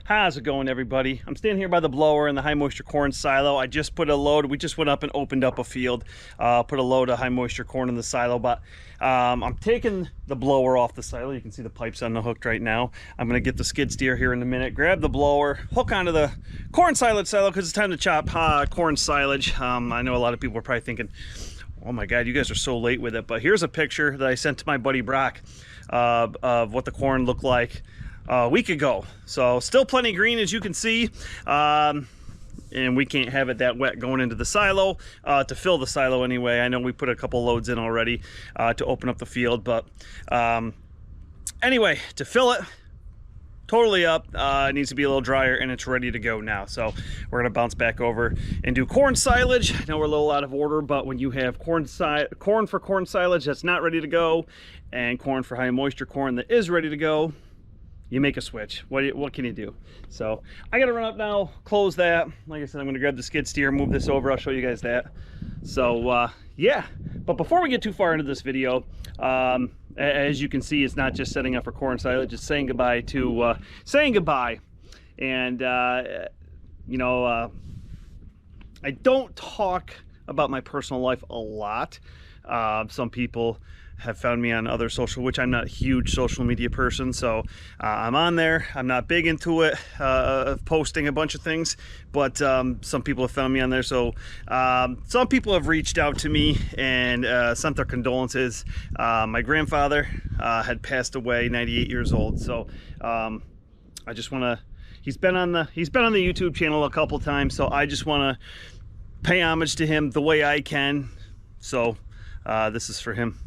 How's it going, everybody? I'm standing here by the blower in the high moisture corn silo. I just put a load. We just went up and opened up a field, put a load of high moisture corn in the silo, but I'm taking the blower off the silo. You can see the pipes on the hook right now. I'm gonna get the skid steer here in a minute, grab the blower, hook onto the corn silage silo because it's time to chop corn silage. I know a lot of people are probably thinking, oh my God, you guys are so late with it, but here's a picture that I sent to my buddy Brock of what the corn looked like a week ago. So still plenty green, as you can see, and we can't have it that wet going into the silo to fill the silo anyway. I know we put a couple loads in already to open up the field, but anyway, to fill it totally up, it needs to be a little drier, and it's ready to go now. So we're gonna bounce back over and do corn silage. I know we're a little out of order, but when you have corn for corn silage that's not ready to go and corn for high moisture corn that is ready to go, you make a switch. What can you do? So I gotta run up now, close that. Like I said, I'm gonna grab the skid steer, move this over. I'll show you guys that. So yeah, but before we get too far into this video, as you can see, it's not just setting up for corn silage, it's saying goodbye to and you know, I don't talk about my personal life a lot. Some people have found me on other social, which I'm not a huge social media person, so I'm on there. I'm not big into it, of posting a bunch of things, but some people have found me on there. So some people have reached out to me and sent their condolences. My grandfather had passed away, 98 years old. So I just want to, he's been on the YouTube channel a couple times, so I just want to pay homage to him the way I can. So this is for him.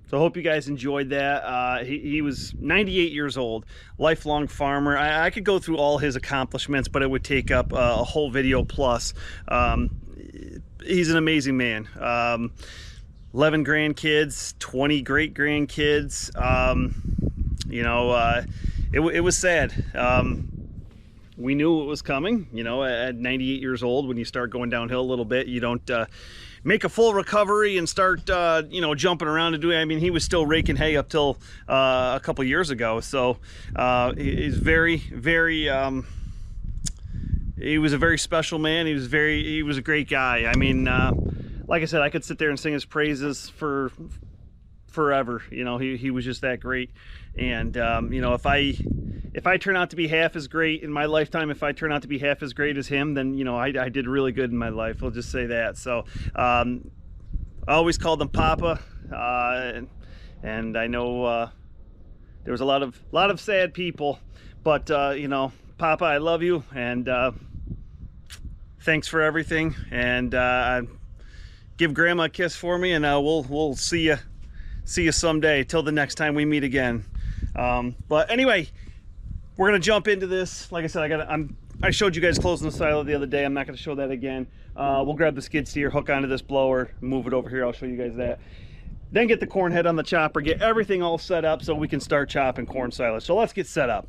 So I hope you guys enjoyed that. He was 98 years old, lifelong farmer. I could go through all his accomplishments, but it would take up a whole video plus. He's an amazing man. 11 grandkids, 20 great grandkids. You know, it was sad. We knew it was coming, you know, at 98 years old. When you start going downhill a little bit, you don't make a full recovery and start, you know, jumping around and doing. I mean, he was still raking hay up till a couple years ago. So he's very, very. He was a very special man. He was a great guy. I mean, like I said, I could sit there and sing his praises for forever. You know, he was just that great. And you know, if I turn out to be half as great in my lifetime, if I turn out to be half as great as him, then, you know, I did really good in my life. We'll just say that. So I always called him Papa, and I know there was a lot of sad people, but you know, Papa, I love you, and thanks for everything. And give Grandma a kiss for me, and we'll see you someday. Till the next time we meet again. But anyway, we're gonna jump into this. Like I said, I showed you guys closing the silo the other day. I'm not gonna show that again. We'll grab the skid steer, hook onto this blower, move it over here. I'll show you guys that. Then get the corn head on the chopper, get everything all set up so we can start chopping corn silage. So let's get set up.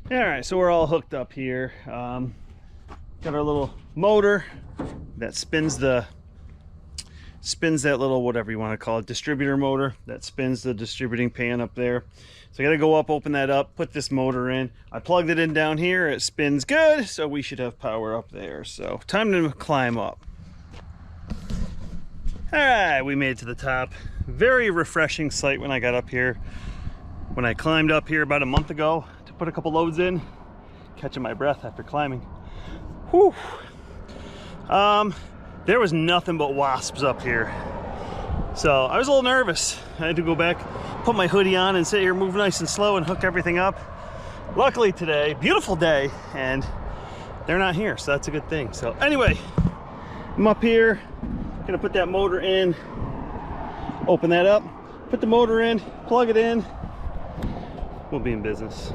All right, so we're all hooked up here. Got our little motor that spins that little, whatever you want to call it, distributor motor that spins the distributing pan up there. So I got to go up, open that up, put this motor in. I plugged it in down here. It spins good, so we should have power up there. So time to climb up. All right, we made it to the top. Very refreshing sight when I got up here. When I climbed up here about a month ago to put a couple loads in, catching my breath after climbing. Whew. There was nothing but wasps up here. So I was a little nervous. I had to go back, put my hoodie on and sit here, move nice and slow and hook everything up. Luckily today, beautiful day, and they're not here, so that's a good thing. So anyway, I'm up here, gonna put that motor in, open that up, put the motor in, plug it in. We'll be in business.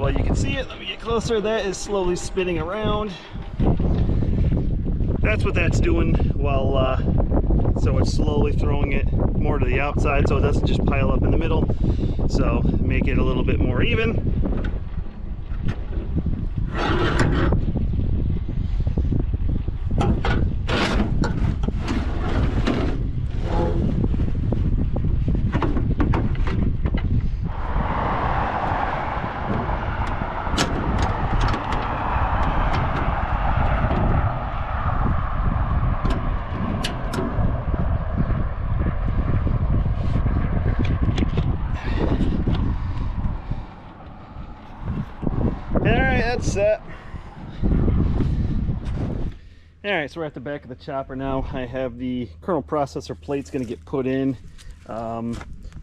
well, you can see it. Let me get closer. That is slowly spinning around. That's what that's doing while, so it's slowly throwing it more to the outside so it doesn't just pile up in the middle. So make it a little bit more even. That's set. All right, so we're at the back of the chopper now. I have the kernel processor plates going to get put in.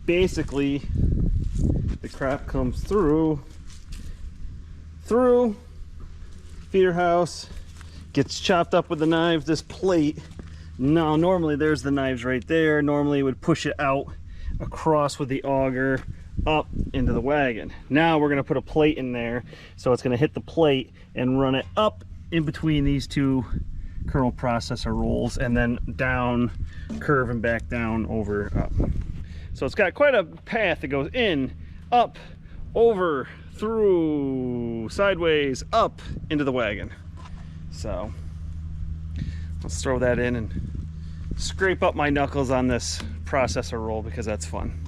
Basically, the crap comes through feeder house, gets chopped up with the knives. This plate, now normally there's the knives right there. Normally it would push it out across with the auger up into the wagon. Now we're going to put a plate in there, so it's going to hit the plate and run it up in between these two kernel processor rolls, and then down, curve and back down, over, up. So it's got quite a path that goes in, up, over, through, sideways, up into the wagon. So let's throw that in and scrape up my knuckles on this processor roll because that's fun.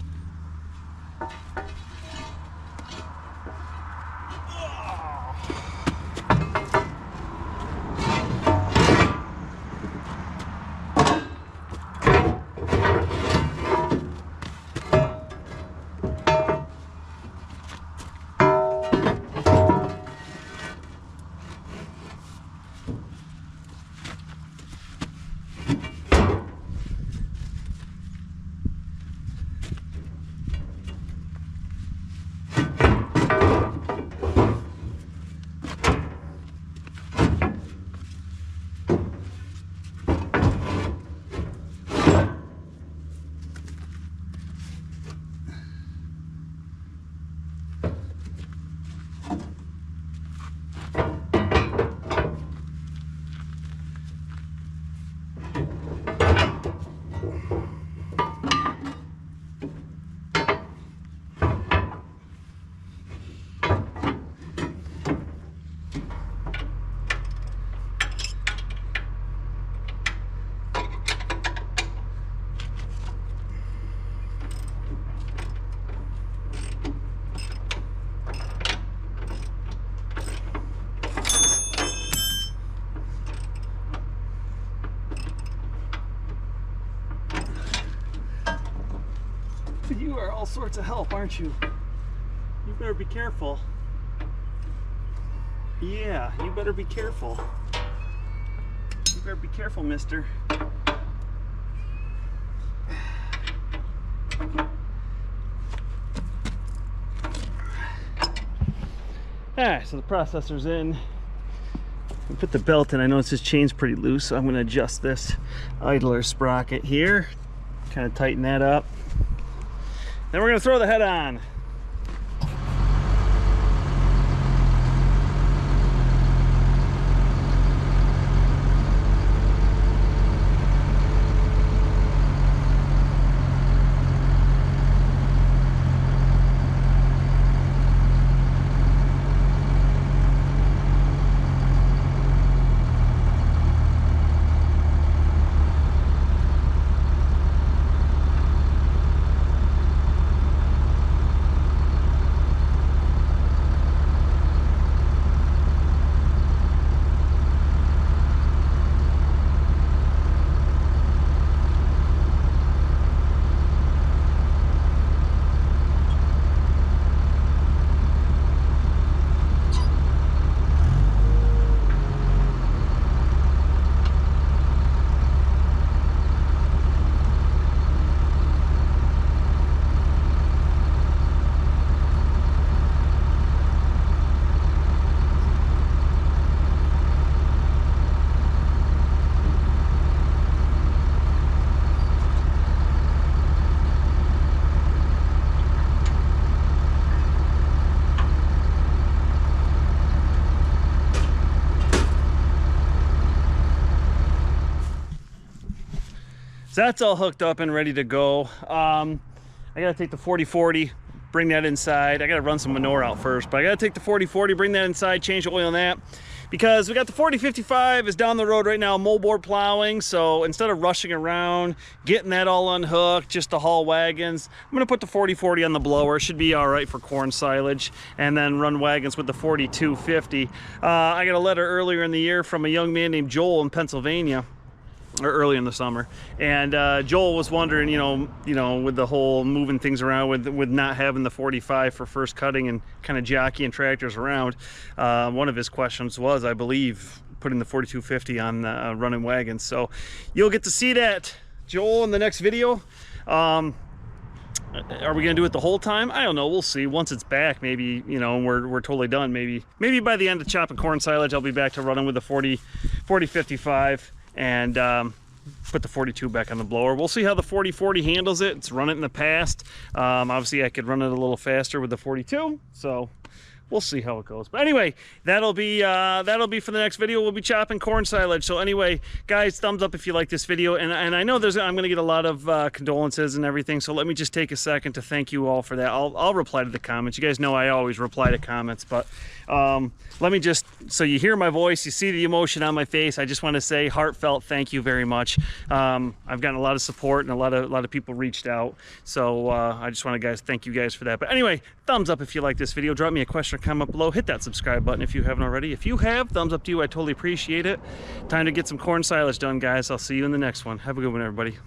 You are all sorts of help, aren't you? You better be careful. Yeah, you better be careful. You better be careful, mister. Alright, so the processor's in. I put the belt in. I notice this chain's pretty loose, so I'm going to adjust this idler sprocket here. Kind of tighten that up. Then we're going to throw the head on. So that's all hooked up and ready to go. I gotta take the 40/40, bring that inside. I gotta run some manure out first, but I gotta take the 40/40, bring that inside, change the oil on that, because we got the 40/55 is down the road right now, moldboard plowing. So instead of rushing around, getting that all unhooked just to haul wagons, I'm gonna put the 40/40 on the blower. Should be all right for corn silage, and then run wagons with the 4250. I got a letter earlier in the year from a young man named Joel in Pennsylvania, or early in the summer, and Joel was wondering, you know, with the whole moving things around, with not having the 45 for first cutting and kind of jockeying tractors around. One of his questions was, I believe, putting the 4250 on running wagons. So you'll get to see that, Joel, in the next video. Are we gonna do it the whole time? I don't know, we'll see. Once it's back, maybe, you know, we're totally done. Maybe by the end of chopping corn silage, I'll be back to running with the 40/55 and put the 42 back on the blower. We'll see how the 40/40 handles it. It's run it in the past. Obviously I could run it a little faster with the 42, so we'll see how it goes. But anyway, that'll be for the next video. We'll be chopping corn silage. So anyway, guys, thumbs up if you like this video. And I know I'm going to get a lot of condolences and everything. So let me just take a second to thank you all for that. I'll reply to the comments. You guys know I always reply to comments. But let me just, so you hear my voice, you see the emotion on my face. I just want to say heartfelt thank you very much. I've gotten a lot of support, and a lot of people reached out. So I just want to thank you guys for that. But anyway, thumbs up if you like this video. Drop me a question or comment below. Hit that subscribe button if you haven't already. If you have, thumbs up to you. I totally appreciate it. Time to get some corn silage done, guys. I'll see you in the next one. Have a good one, everybody.